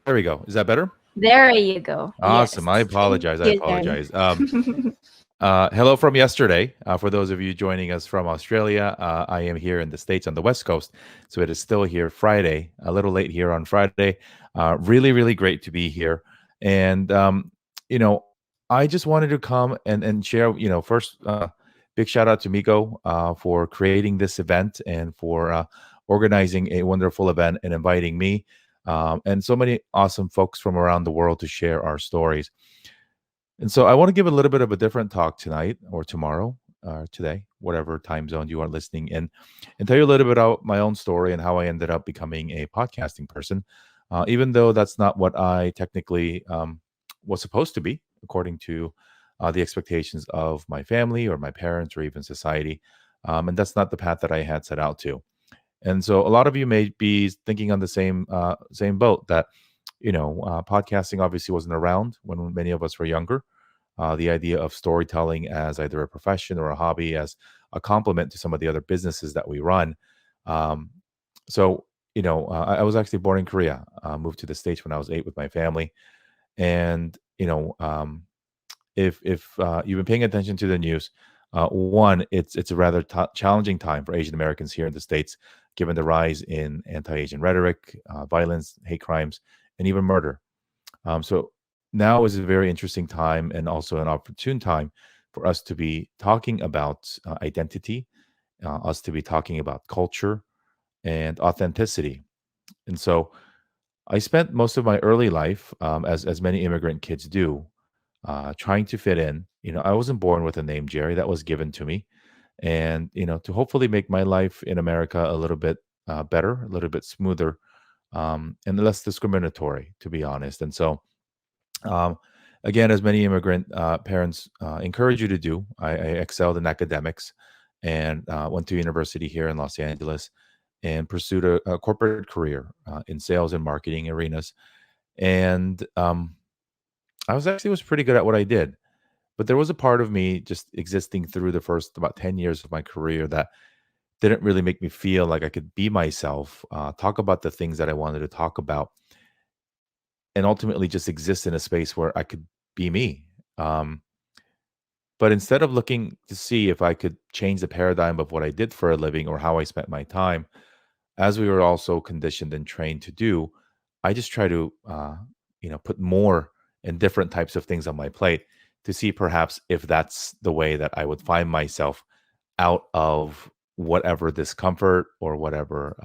There we go. Is that better? There you go. Awesome. I Yes. Thank apologize. I you, Jerry. apologize. Hello from yesterday. For those of you joining us from Australia, I am here in the States on the West Coast. So it is still here Friday, a little late here on Friday. Really, really great to be here. And, you know, I just wanted to come and share, first, big shout out to Miko for creating this event and for organizing a wonderful event and inviting me and so many awesome folks from around the world to share our stories. And so I want to give a little bit of a different talk tonight or tomorrow, today, whatever time zone you are listening in, and tell you a little bit about my own story and how I ended up becoming a podcasting person. Even though that's not what I technically was supposed to be, according to the expectations of my family or my parents or even society. And that's not the path that I had set out to. And so a lot of you may be thinking on the same boat that podcasting obviously wasn't around when many of us were younger. The idea of storytelling as either a profession or a hobby, as a complement to some of the other businesses that we run. Um, I was actually born in Korea. Moved to the States when I was 8 with my family, and if you've been paying attention to the news, one, it's a rather challenging time for Asian Americans here in the States, given the rise in anti-Asian rhetoric, violence, hate crimes, and even murder. So now is a very interesting time and also an opportune time for us to be talking about identity, us to be talking about culture and authenticity. And so I spent most of my early life, as many immigrant kids do, trying to fit in. I wasn't born with a name Jerry; that was given to me, and to hopefully make my life in America a little bit better, a little bit smoother, and less discriminatory, to be honest. And so, um, again, as many immigrant parents encourage you to do, I excelled in academics and went to university here in Los Angeles and pursued a corporate career in sales and marketing arenas. And I was pretty good at what I did, but there was a part of me just existing through the first about 10 years of my career that didn't really make me feel like I could be myself, talk about the things that I wanted to talk about, and ultimately just exist in a space where I could be me. Um, but instead of looking to see if I could change the paradigm of what I did for a living or how I spent my time, as we were also conditioned and trained to do, I just try to, put more and different types of things on my plate to see perhaps if that's the way that I would find myself out of whatever discomfort or whatever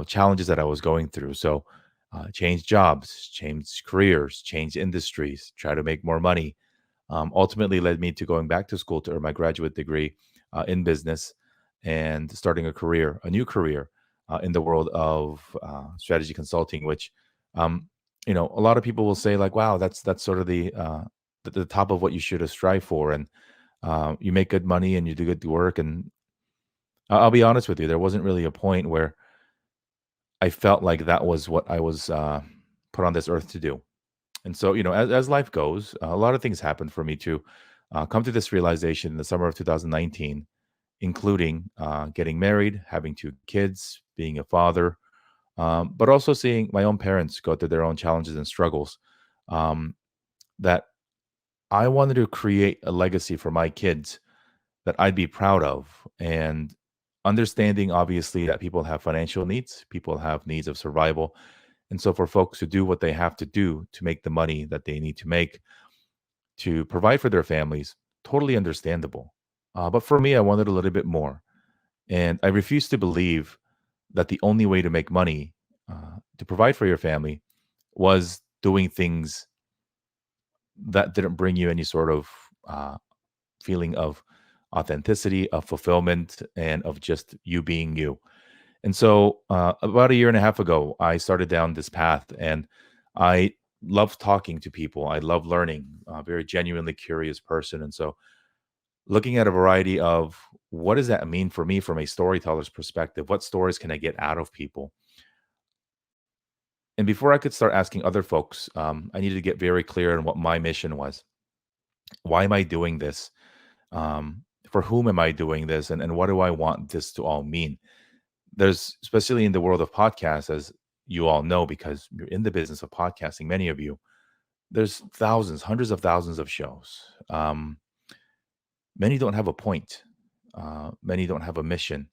challenges that I was going through. So, change jobs, change careers, change industries, try to make more money. Ultimately, led me to going back to school to earn my graduate degree in business and starting a new career in the world of strategy consulting. Which, a lot of people will say like, "Wow, that's sort of the top of what you should strive for," and you make good money and you do good work. And I'll be honest with you, there wasn't really a point where I felt like that was what I was put on this earth to do. And so, as life goes, a lot of things happened for me to come to this realization in the summer of 2019, including getting married, having two kids, being a father, but also seeing my own parents go through their own challenges and struggles. Um, that I wanted to create a legacy for my kids that I'd be proud of. And understanding, obviously, that people have financial needs, people have needs of survival. And so, for folks to do what they have to do to make the money that they need to make to provide for their families, totally understandable. But for me, I wanted a little bit more. And I refused to believe that the only way to make money to provide for your family was doing things that didn't bring you any sort of uh, feeling of authenticity, of fulfillment, and of just you being you. And so, about a year and a half ago, I started down this path, and I love talking to people. I love learning. Very genuinely curious person, and so looking at a variety of what does that mean for me from a storyteller's perspective? What stories can I get out of people? And before I could start asking other folks, I needed to get very clear on what my mission was. Why am I doing this? For whom am I doing this? And what do I want this to all mean? There's, especially in the world of podcasts, as you all know because you're in the business of podcasting, many of you, there's thousands, hundreds of thousands of shows. Many don't have a point. Many don't have a mission.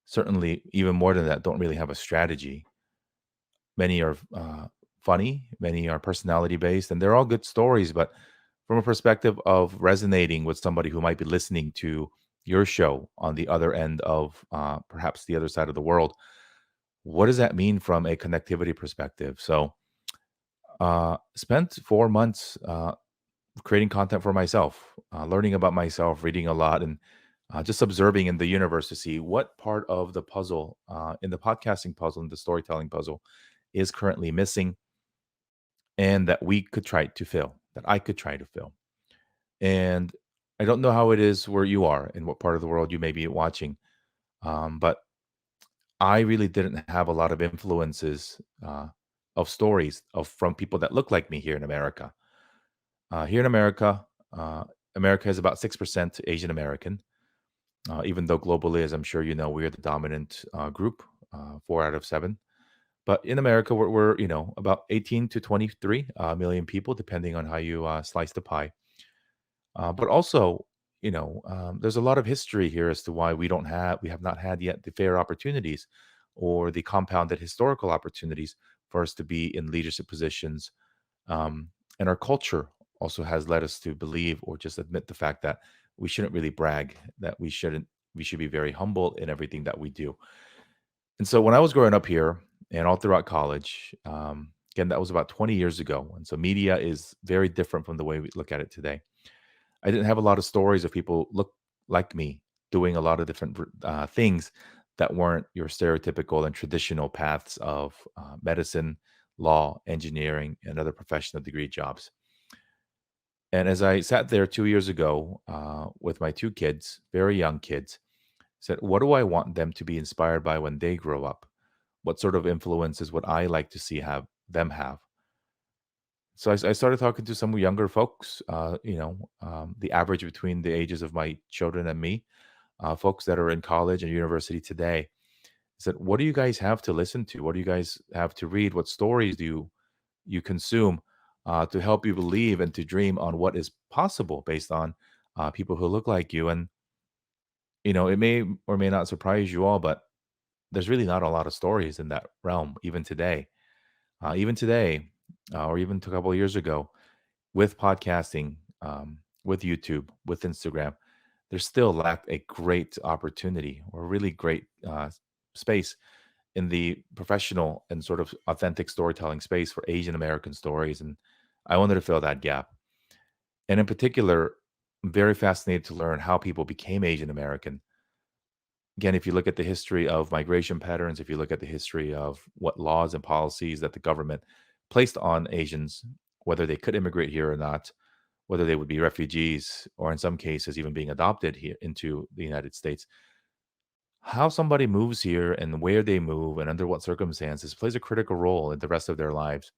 Certainly, even more than that, don't really have a strategy. Many are funny, many are personality based, and they're all good stories. But from a perspective of resonating with somebody who might be listening to your show on the other end of perhaps the other side of the world, what does that mean from a connectivity perspective? So, spent 4 months creating content for myself, learning about myself, reading a lot, and just observing in the universe to see what part of the puzzle, in the podcasting puzzle, in the storytelling puzzle, is currently missing, and that we could try to fill, that I could try to fill. And I don't know how it is where you are and what part of the world you may be watching, but I really didn't have a lot of influences of stories of from people that look like me here in America. Here in America, uh, America is about 6% Asian American, even though globally, as I'm sure you know, we're the dominant group, 4 out of 7. But in America, we're about 18 to 23 million people, depending on how you slice the pie. But also, there's a lot of history here as to why we have not had yet the fair opportunities or the compounded historical opportunities for us to be in leadership positions. And our culture also has led us to believe or just admit the fact that we shouldn't really brag, that we should be very humble in everything that we do. And so when I was growing up here and all throughout college, again, that was about 20 years ago. And so media is very different from the way we look at it today. I didn't have a lot of stories of people look like me doing a lot of different things that weren't your stereotypical and traditional paths of medicine, law, engineering, and other professional degree jobs. And as I sat there 2 years ago with my two kids, very young kids, said, what do I want them to be inspired by when they grow up? What sort of influences would I like to see have them have? So I started talking to some younger folks, the average between the ages of my children and me, folks that are in college and university today. I said, what do you guys have to listen to? What do you guys have to read? What stories do you consume to help you believe and to dream on what is possible based on people who look like you? And, it may or may not surprise you all, but there's really not a lot of stories in that realm, even today, or even a couple of years ago, with podcasting, with YouTube, with Instagram, there's still lacked a great opportunity or a really great space in the professional and sort of authentic storytelling space for Asian American stories. And I wanted to fill that gap. And in particular, I'm very fascinated to learn how people became Asian American. Again, if you look at the history of migration patterns, if you look at the history of what laws and policies that the government placed on Asians, whether they could immigrate here or not, whether they would be refugees or in some cases even being adopted here into the United States, how somebody moves here and where they move and under what circumstances plays a critical role in the rest of their lives.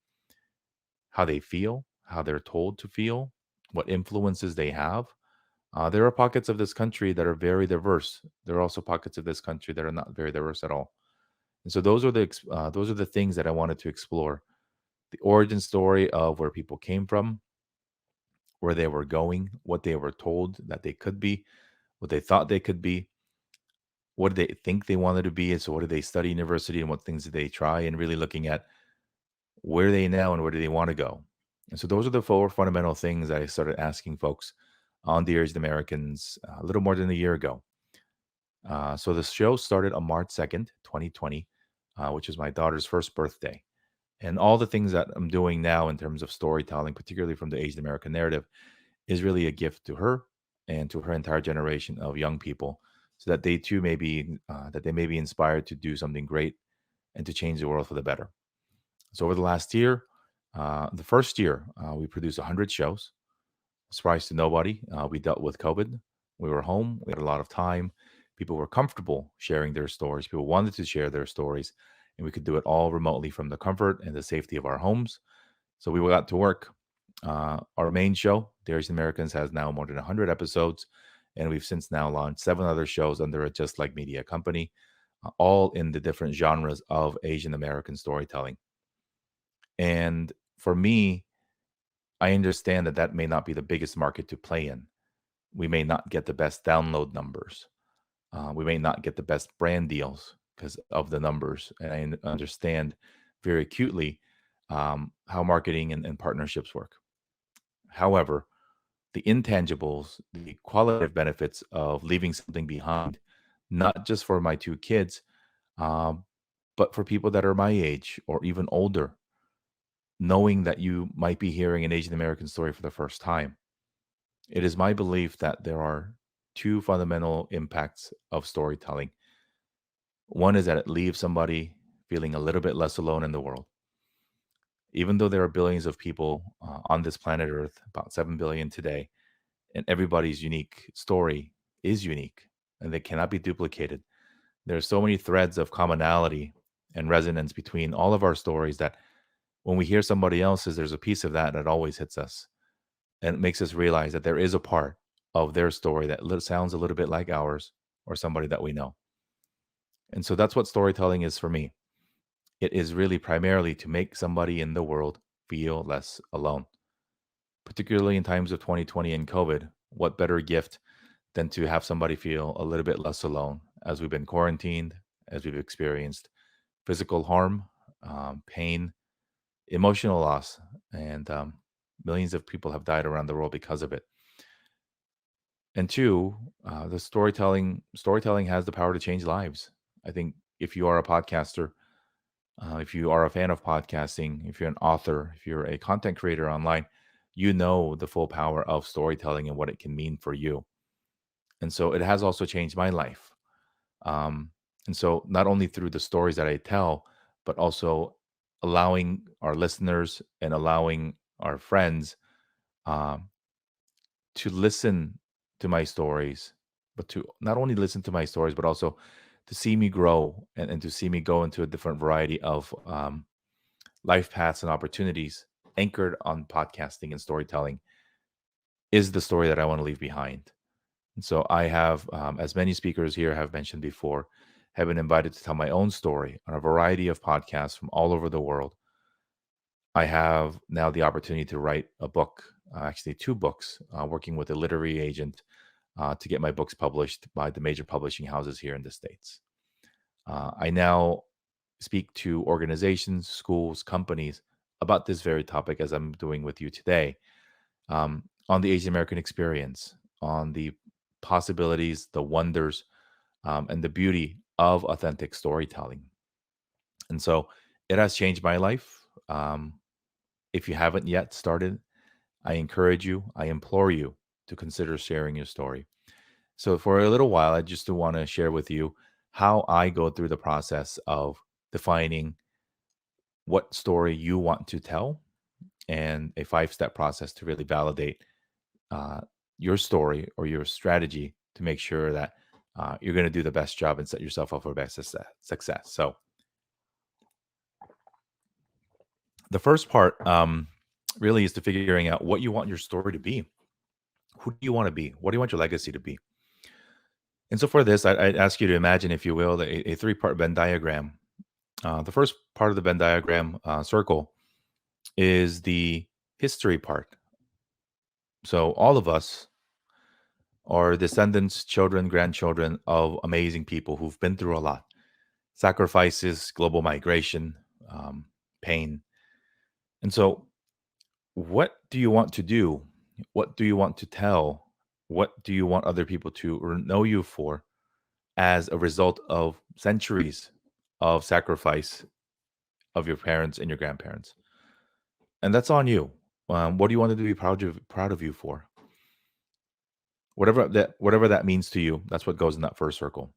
How they feel, how they're told to feel, what influences they have. There are pockets of this country that are very diverse. There are also pockets of this country that are not very diverse at all. And so those are the things that I wanted to explore: the origin story of where people came from, where they were going, what they were told that they could be, what they thought they could be, what did they think they wanted to be, and so what did they study university and what things did they try, and really looking at where are they now and where do they want to go. And so those are the four fundamental things that I started asking folks on the Asian Americans a little more than a year ago. So the show started on March 2nd, 2020, which is my daughter's first birthday. And all the things that I'm doing now in terms of storytelling, particularly from the Asian American narrative, is really a gift to her and to her entire generation of young people, so that they too may be inspired to do something great and to change the world for the better. So over the last year, the first year, we produced 100 shows. Surprise to nobody. We dealt with COVID. We were home. We had a lot of time. People were comfortable sharing their stories. People wanted to share their stories, and we could do it all remotely from the comfort and the safety of our homes. So we got to work. Our main show, Dairies Americans, has now more than 100 episodes, and we've since now launched 7 other shows under a Just Like Media company. all in the different genres of Asian American storytelling. And for me, I understand that that may not be the biggest market to play in. We may not get the best download numbers. We may not get the best brand deals because of the numbers. And I understand very acutely how marketing and partnerships work. However, the intangibles, the qualitative benefits of leaving something behind, not just for my two kids, um, but for people that are my age or even older, knowing that you might be hearing an Asian American story for the first time. It is my belief that there are two fundamental impacts of storytelling. One is that it leaves somebody feeling a little bit less alone in the world. Even though there are billions of people on this planet Earth, about 7 billion today, and everybody's unique story is unique and they cannot be duplicated. There are so many threads of commonality and resonance between all of our stories that when we hear somebody else's, there's a piece of that that always hits us. And it makes us realize that there is a part of their story that sounds a little bit like ours or somebody that we know. And so that's what storytelling is for me. It is really primarily to make somebody in the world feel less alone, particularly in times of 2020 and COVID. What better gift than to have somebody feel a little bit less alone as we've been quarantined, as we've experienced physical harm, pain, emotional loss, and millions of people have died around the world because of it. And two, the storytelling has the power to change lives. I think if you are a podcaster, if you are a fan of podcasting, if you're an author, if you're a content creator online, you know the full power of storytelling and what it can mean for you. And so it has also changed my life. Um, and so not only through the stories that I tell, but also allowing our listeners and allowing our friends um, to listen to my stories, but to not only listen to my stories, but also to see me grow and to see me go into a different variety of life paths and opportunities anchored on podcasting and storytelling is the story that I want to leave behind. And so I have, as many speakers here have mentioned before, have been invited to tell my own story on a variety of podcasts from all over the world. I have now the opportunity to write a book, actually two books, working with a literary agent to get my books published by the major publishing houses here in the States. I now speak to organizations, schools, companies about this very topic as I'm doing with you today, on the Asian American experience, on the possibilities, the wonders, and the beauty of authentic storytelling. And so it has changed my life. If you haven't yet started, I encourage you, I implore you to consider sharing your story. So, for a little while, I just want to share with you how I go through the process of defining what story you want to tell and a 5 step process to really validate uh, your story or your strategy to make sure that you're going to do the best job and set yourself up for best success. So, the first part really is to figuring out what you want your story to be. Who do you want to be? What do you want your legacy to be? And so, for this, I'd ask you to imagine, if you will, a 3 part Venn diagram. The first part of the Venn diagram circle is the history part. So, all of us are descendants, children, grandchildren of amazing people who've been through a lot: sacrifices, global migration, pain. And so, what do you want to do? What do you want to tell? What do you want other people to know you for as a result of centuries of sacrifice of your parents and your grandparents? And that's on you. What do you want to be proud of you for? Whatever that means to you, that's what goes in that first circle.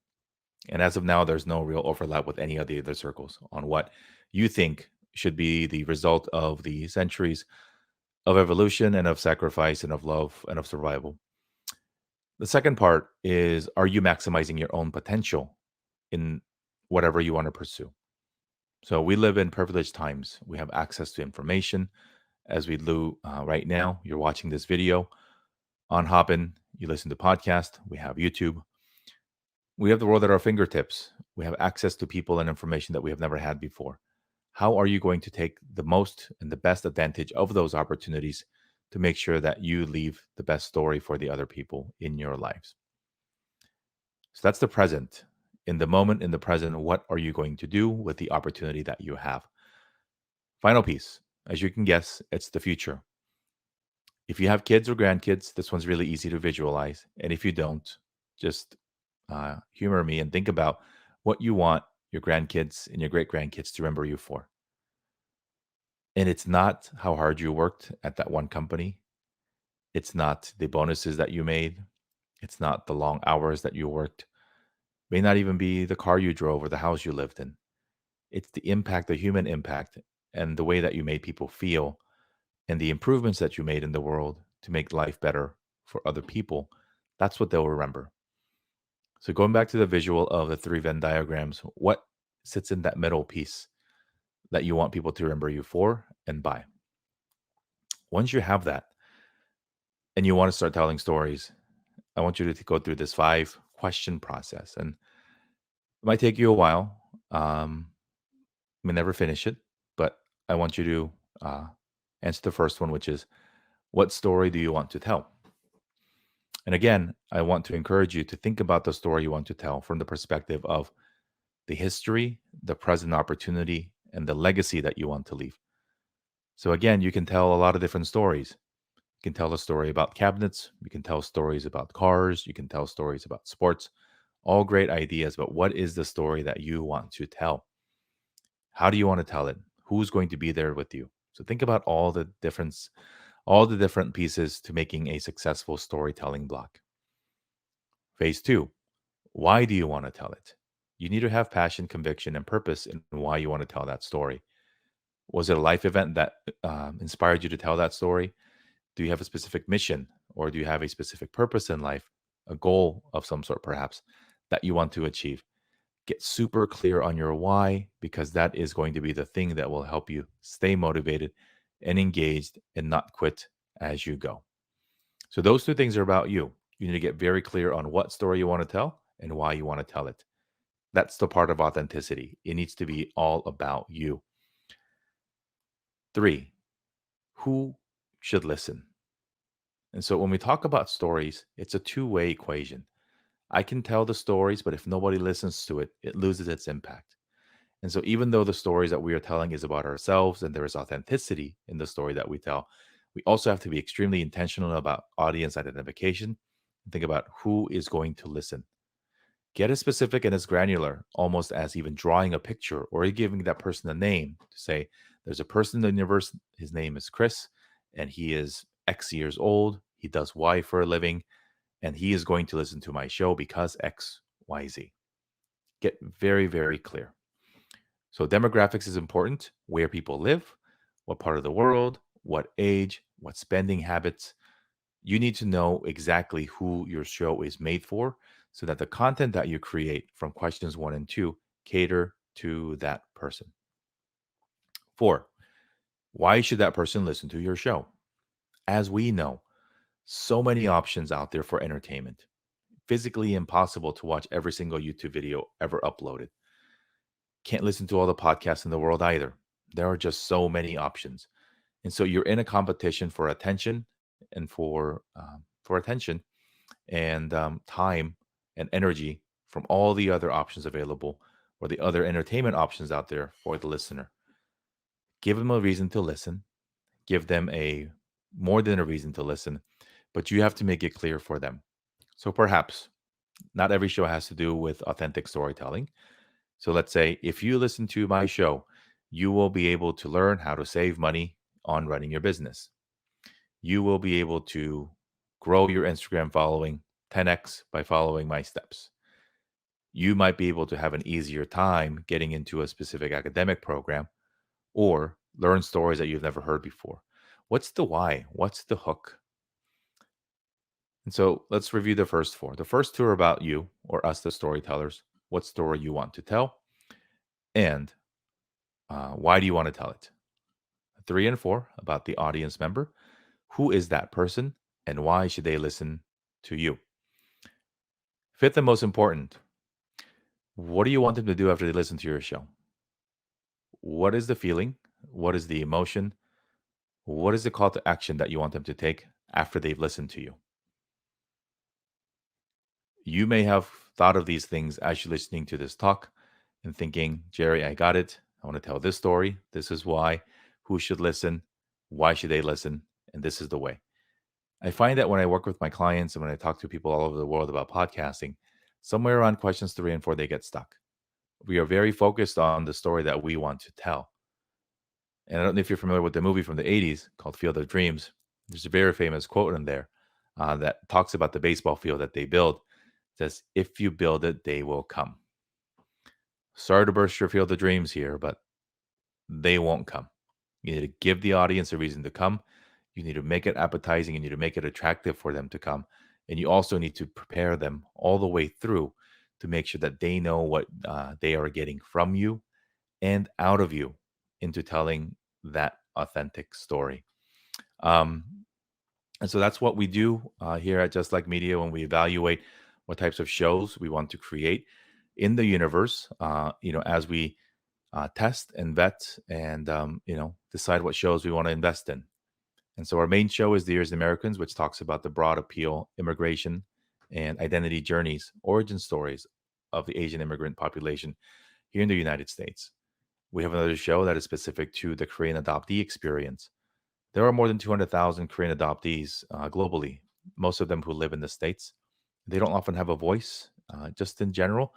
And as of now, there's no real overlap with any of the other circles on what you think should be the result of the centuries of evolution and of sacrifice and of love and of survival. The second part is, are you maximizing your own potential in whatever you want to pursue? So we live in privileged times. We have access to information as we do right now. You're watching this video on Hopin. You listen to podcast. We have YouTube. We have the world at our fingertips. We have access to people and information that we have never had before. How are you going to take the most and the best advantage of those opportunities to make sure that you leave the best story for the other people in your lives? So that's the present. In the moment, in the present, what are you going to do with the opportunity that you have? Final piece, as you can guess, it's the future. If you have kids or grandkids, this one's really easy to visualize. And if you don't, just humor me and think about what you want your grandkids and your great grandkids to remember you for. And it's not how hard you worked at that one company. It's not the bonuses that you made. It's not the long hours that you worked. May not even be the car you drove or the house you lived in. It's the impact, the human impact, and the way that you made people feel and the improvements that you made in the world to make life better for other people. That's what they'll remember. So, going back to the visual of the three Venn diagrams, what sits in that middle piece that you want people to remember you for and by? Once you have that and you want to start telling stories, I want you to go through this 5 question process. And it might take you a while. You may never finish it, but I want you to answer the first one, which is, what story do you want to tell? And again, I want to encourage you to think about the story you want to tell from the perspective of the history, the present opportunity, and the legacy that you want to leave. So again, you can tell a lot of different stories. You can tell a story about cabinets, you can tell stories about cars, you can tell stories about sports, all great ideas, but what is the story that you want to tell? How do you want to tell it? Who's going to be there with you? So think about all the different pieces to making a successful storytelling block. Phase 2, why do you want to tell it? You need to have passion, conviction, and purpose in why you want to tell that story. Was it a life event that inspired you to tell that story? Do you have a specific mission, or do you have a specific purpose in life, a goal of some sort perhaps that you want to achieve? Get super clear on your why, because that is going to be the thing that will help you stay motivated and engaged and not quit as you go. So, those 2 things are about you. You need to get very clear on what story you want to tell and why you want to tell it. That's the part of authenticity. It needs to be all about you. 3, who should listen? And so, when we talk about stories, it's a two-way equation. I can tell the stories, but if nobody listens to it, it loses its impact. And so, even though the stories that we are telling is about ourselves and there is authenticity in the story that we tell, we also have to be extremely intentional about audience identification and think about who is going to listen. Get as specific and as granular, almost as even drawing a picture or giving that person a name to say, there's a person in the universe, his name is Chris, and he is X years old, he does Y for a living, and he is going to listen to my show because X, Y, Z. Get very, very clear. So, demographics is important, where people live, what part of the world, what age, what spending habits. You need to know exactly who your show is made for so that the content that you create from questions 1 and 2 cater to that person. 4, why should that person listen to your show? As we know, so many options out there for entertainment. Physically impossible to watch every single YouTube video ever uploaded. Can't listen to all the podcasts in the world either. There are just so many options. And so you're in a competition for attention and for attention and time and energy from all the other options available or the other entertainment options out there for the listener. Give them a reason to listen. Give them a more than a reason to listen, but you have to make it clear for them. So perhaps not every show has to do with authentic storytelling. So let's say if you listen to my show, you will be able to learn how to save money on running your business. You will be able to grow your Instagram following 10x by following my steps. You might be able to have an easier time getting into a specific academic program or learn stories that you've never heard before. What's the why? What's the hook? And so let's review the first 4. The first 2 are about you or us, the storytellers, what story you want to tell, and why do you want to tell it? 3 and 4 about the audience member. Who is that person and why should they listen to you? 5th and most important, What do you want them to do after they listen to your show? What is the feeling? What is the emotion? What is the call to action that you want them to take after they've listened to you? You may have thought of these things as you're listening to this talk and thinking, Jerry, I got it. I want to tell this story. This is why. Who should listen? Why should they listen? And this is the way. I find that when I work with my clients and when I talk to people all over the world about podcasting, somewhere around questions 3 and 4, they get stuck. We are very focused on the story that we want to tell. And I don't know if you're familiar with the movie from the 80s called Field of Dreams. There's a very famous quote in there that talks about the baseball field that they build. It says, if you build it, they will come. Sorry to burst your field of dreams here, but they won't come. You need to give the audience a reason to come. You need to make it appetizing. You need to make it attractive for them to come. And you also need to prepare them all the way through to make sure that they know what they are getting from you and out of you into telling that authentic story. Um, and so that's what we do here at Just Like Media when we evaluate what types of shows we want to create in the universe. As we test and vet and decide what shows we want to invest in. And so our main show is The Years Americans, which talks about the broad appeal, immigration, and identity journeys, origin stories of the Asian immigrant population here in the United States. We have another show that is specific to the Korean adoptee experience. There are more than 200,000 Korean adoptees globally, most of them who live in the States. They don't often have a voice, just in general,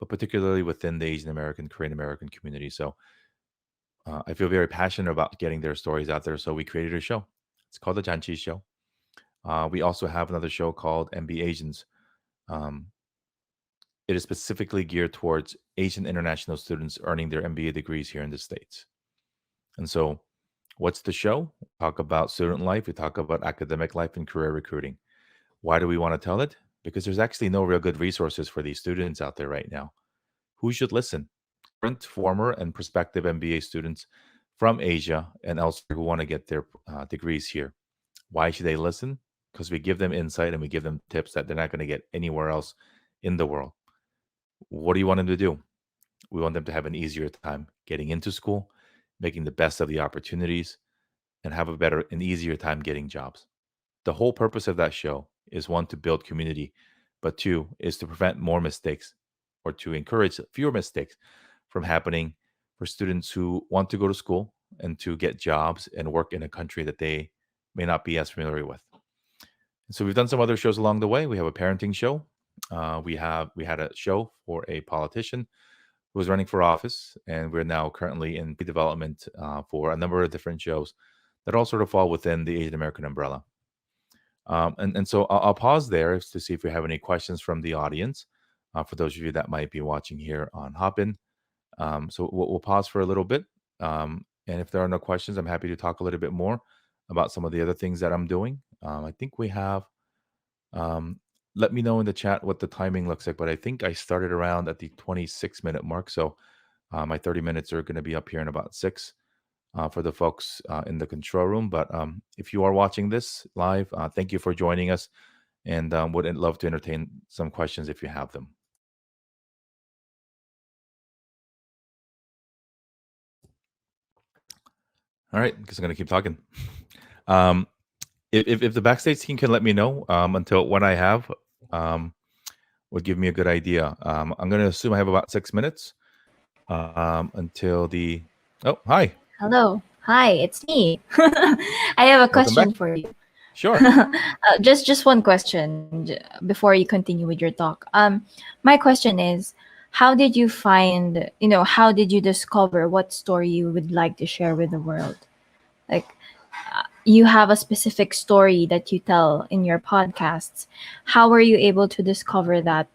but particularly within the Asian American, Korean American community. So I feel very passionate about getting their stories out there. So we created a show. It's called The Janchi Show. We also have another show called MB Asians. Um, it is specifically geared towards Asian international students earning their MBA degrees here in the States. And so, what's the show? We talk about student life, we talk about academic life and career recruiting. Why do we want to tell it? Because there's actually no real good resources for these students out there right now. Who should listen? Current, former, and prospective MBA students from Asia and elsewhere who want to get their degrees here. Why should they listen? Because we give them insight and we give them tips that they're not going to get anywhere else in the world. What do you want them to do? We want them to have an easier time getting into school, making the best of the opportunities, and have a better and easier time getting jobs. The whole purpose of that show is one, to build community, but two, is to prevent more mistakes or to encourage fewer mistakes from happening for students who want to go to school and to get jobs and work in a country that they may not be as familiar with. So we've done some other shows along the way. We have a parenting show. We had a show for a politician who was running for office, and we're now currently in pre-development for a number of different shows that all sort of fall within the Asian American umbrella. And so I'll pause there to see if we have any questions from the audience. For those of you that might be watching here on Hopin, so we'll pause for a little bit. And if there are no questions, I'm happy to talk a little bit more about some of the other things that I'm doing. I think we have. Um, Let me know in the chat what the timing looks like, but I think I started around at the 26-minute mark. So my 30 minutes are going to be up here in about 6 for the folks in the control room. But if you are watching this live, thank you for joining us, and would love to entertain some questions if you have them. All right, because I'm going to keep talking. Um, if the backstage team can let me know until when I have, would give me a good idea. I'm going to assume I have about 6 minutes until the. Oh, hi. Hello. Hi, it's me. I have a Welcome back. question for you. Sure. Just one question before you continue with your talk. My question is, how did you find, how did you discover what story you would like to share with the world? Like, you have a specific story that you tell in your podcasts. How were you able to discover that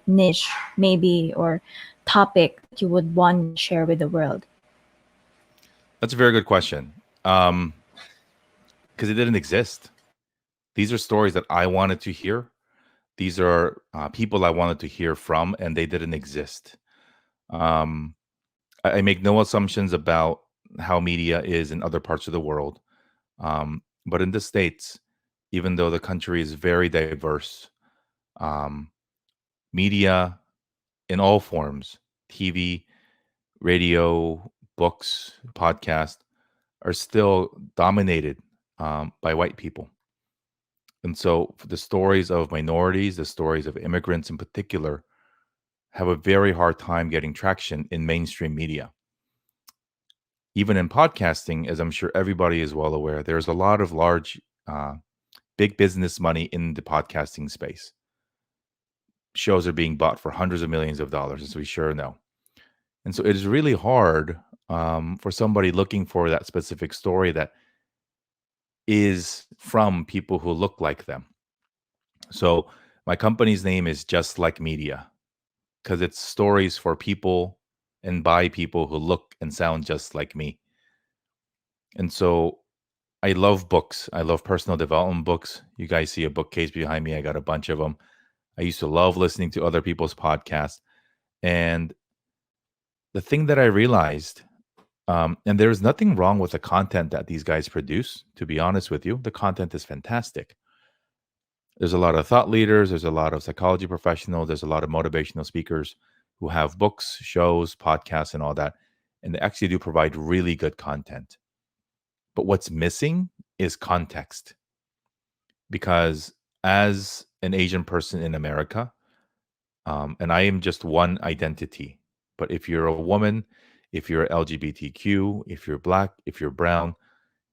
niche maybe, or topic that you would want to share with the world? That's a very good question. Because it didn't exist. These are stories that I wanted to hear. These are people I wanted to hear from, and they didn't exist. Um, I make no assumptions about how media is in other parts of the world. But in the States, even though the country is very diverse, um, media in all forms, TV, radio, books, podcast, are still dominated by white people. And so the stories of minorities, the stories of immigrants in particular, have a very hard time getting traction in mainstream media. Even in podcasting, as I'm sure everybody is well aware, there's a lot of large, big business money in the podcasting space. Shows are being bought for hundreds of millions of dollars, as we sure know. And so it is really hard for somebody looking for that specific story that is from people who look like them. So my company's name is Just Like Media because it's stories for people and by people who look and sound just like me. And so I love books. I love personal development books. You guys see a bookcase behind me. I got a bunch of them. I used to love listening to other people's podcasts. And the thing that I realized, and there's nothing wrong with the content that these guys produce, to be honest with you, the content is fantastic. There's a lot of thought leaders, there's a lot of psychology professionals, there's a lot of motivational speakers who have books, shows, podcasts, and all that. And they actually do provide really good content. But what's missing is context. Because as an Asian person in America, and I am just one identity, but if you're a woman, if you're LGBTQ, if you're Black, if you're brown,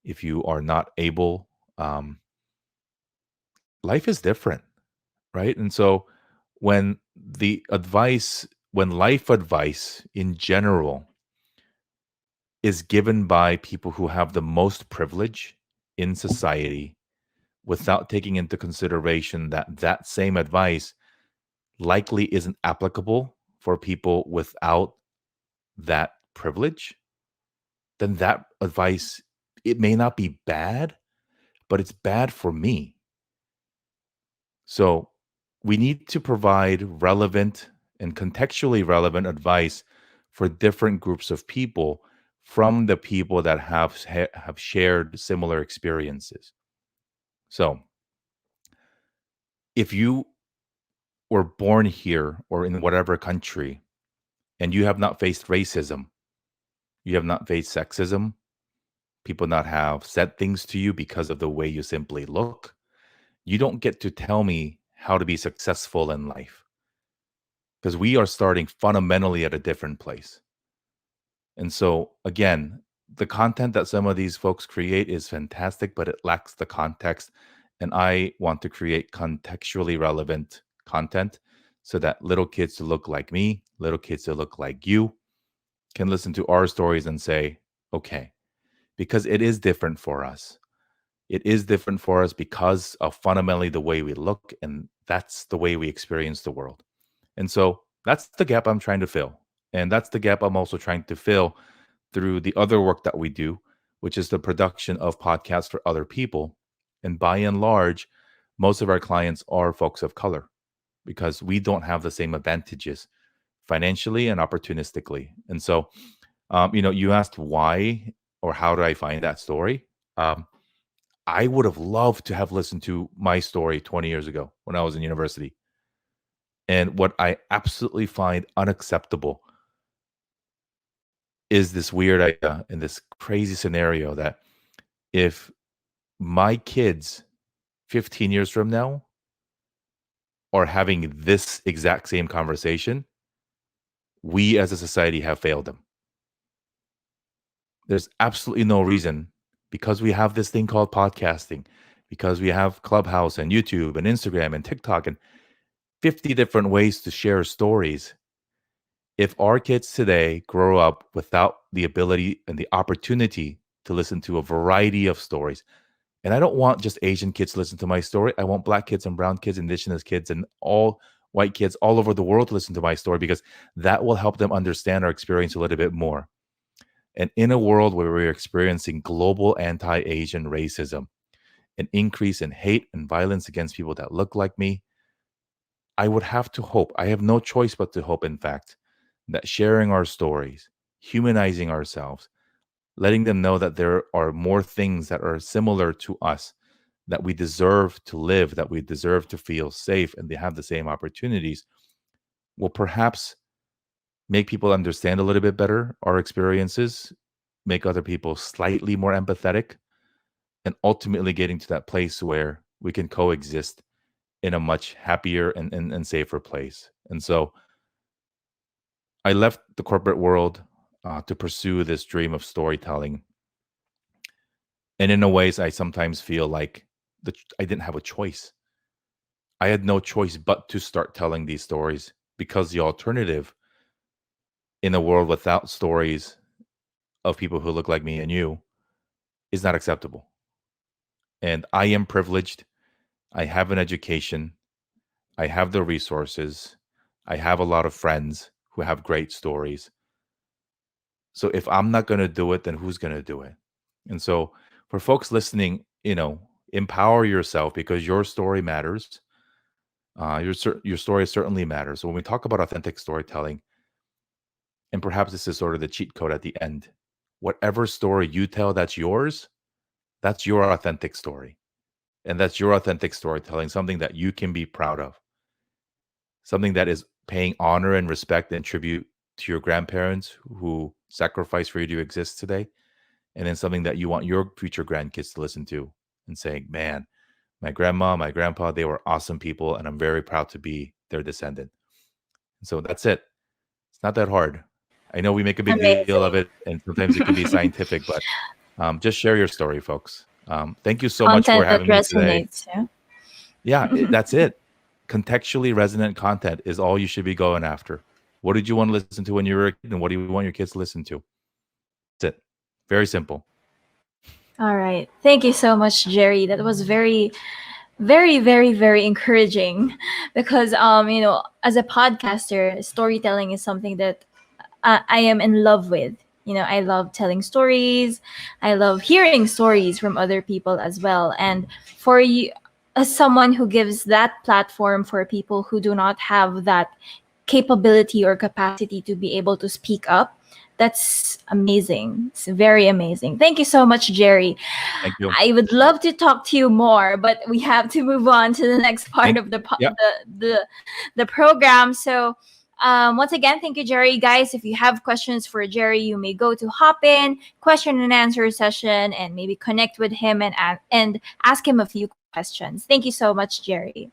if you are not able, life is different, right? And so when life advice in general is given by people who have the most privilege in society without taking into consideration that that same advice likely isn't applicable for people without that privilege, then that advice, it may not be bad, but it's bad for me. So we need to provide relevant and contextually relevant advice for different groups of people from the people that have shared similar experiences. So if you were born here or in whatever country and you have not faced racism, you have not faced sexism, people not have said things to you because of the way you simply look, you don't get to tell me how to be successful in life because we are starting fundamentally at a different place. And so, again, the content that some of these folks create is fantastic, but it lacks the context. And I want to create contextually relevant content so that little kids to look like me, little kids to look like you can listen to our stories and say, okay, because it is different for us. It is different for us because of fundamentally the way we look, and that's the way we experience the world. And so that's the gap I'm trying to fill. And that's the gap I'm also trying to fill through the other work that we do, which is the production of podcasts for other people. And by and large, most of our clients are folks of color because we don't have the same advantages financially and opportunistically. And so, you asked why or how did I find that story? I would have loved to have listened to my story 20 years ago when I was in university. And what I absolutely find unacceptable is this weird idea in this crazy scenario that if my kids 15 years from now are having this exact same conversation, we as a society have failed them. There's absolutely no reason because we have this thing called podcasting, because we have Clubhouse and YouTube and Instagram and TikTok and 50 different ways to share stories. If our kids today grow up without the ability and the opportunity to listen to a variety of stories, and I don't want just Asian kids to listen to my story. I want Black kids and brown kids, indigenous kids, and all white kids all over the world to listen to my story because that will help them understand our experience a little bit more. And in a world where we're experiencing global anti-Asian racism, an increase in hate and violence against people that look like me, I would have to hope, I have no choice but to hope, in fact, that sharing our stories, humanizing ourselves, letting them know that there are more things that are similar to us, that we deserve to live, that we deserve to feel safe, and they have the same opportunities, will perhaps make people understand a little bit better our experiences, make other people slightly more empathetic, and ultimately getting to that place where we can coexist in a much happier and safer place. And so I left the corporate world to pursue this dream of storytelling. And in a ways, I sometimes feel like I didn't have a choice. I had no choice but to start telling these stories because the alternative in a world without stories of people who look like me and you is not acceptable. And I am privileged. I have an education. I have the resources. I have a lot of friends who have great stories. So if I'm not going to do it, then who's going to do it? And so for folks listening, empower yourself because your story matters. Your story certainly matters. So when we talk about authentic storytelling, and perhaps this is sort of the cheat code at the end, whatever story you tell that's your authentic story. And that's your authentic storytelling, something that you can be proud of, something that is paying honor and respect and tribute to your grandparents who sacrificed for you to exist today. And then something that you want your future grandkids to listen to and saying, man, my grandma, my grandpa, they were awesome people, and I'm very proud to be their descendant. So that's it. It's not that hard. I know we make a big deal of it, Amazing. and sometimes it can be scientific, but just share your story, folks. Thank you so much for Content that having me today. resonates. Yeah. Yeah, that's it. Contextually resonant content is all you should be going after. What did you want to listen to when you were a kid, and what do you want your kids to listen to? That's it. Very simple. All right. Thank you so much, Jerry. That was very, very, very, very encouraging because as a podcaster, storytelling is something that I am in love with. I love telling stories. I love hearing stories from other people as well. And for you, as someone who gives that platform for people who do not have that capability or capacity to be able to speak up, that's amazing. It's very amazing. Thank you so much, Jerry. Thank you. I would love to talk to you more, but we have to move on to the next part Thank of the Yeah. the program. So, once again, thank you, Jerry. Guys, if you have questions for Jerry, you may go to Hop In question and answer session and maybe connect with him and ask him a few questions. Thank you so much, Jerry.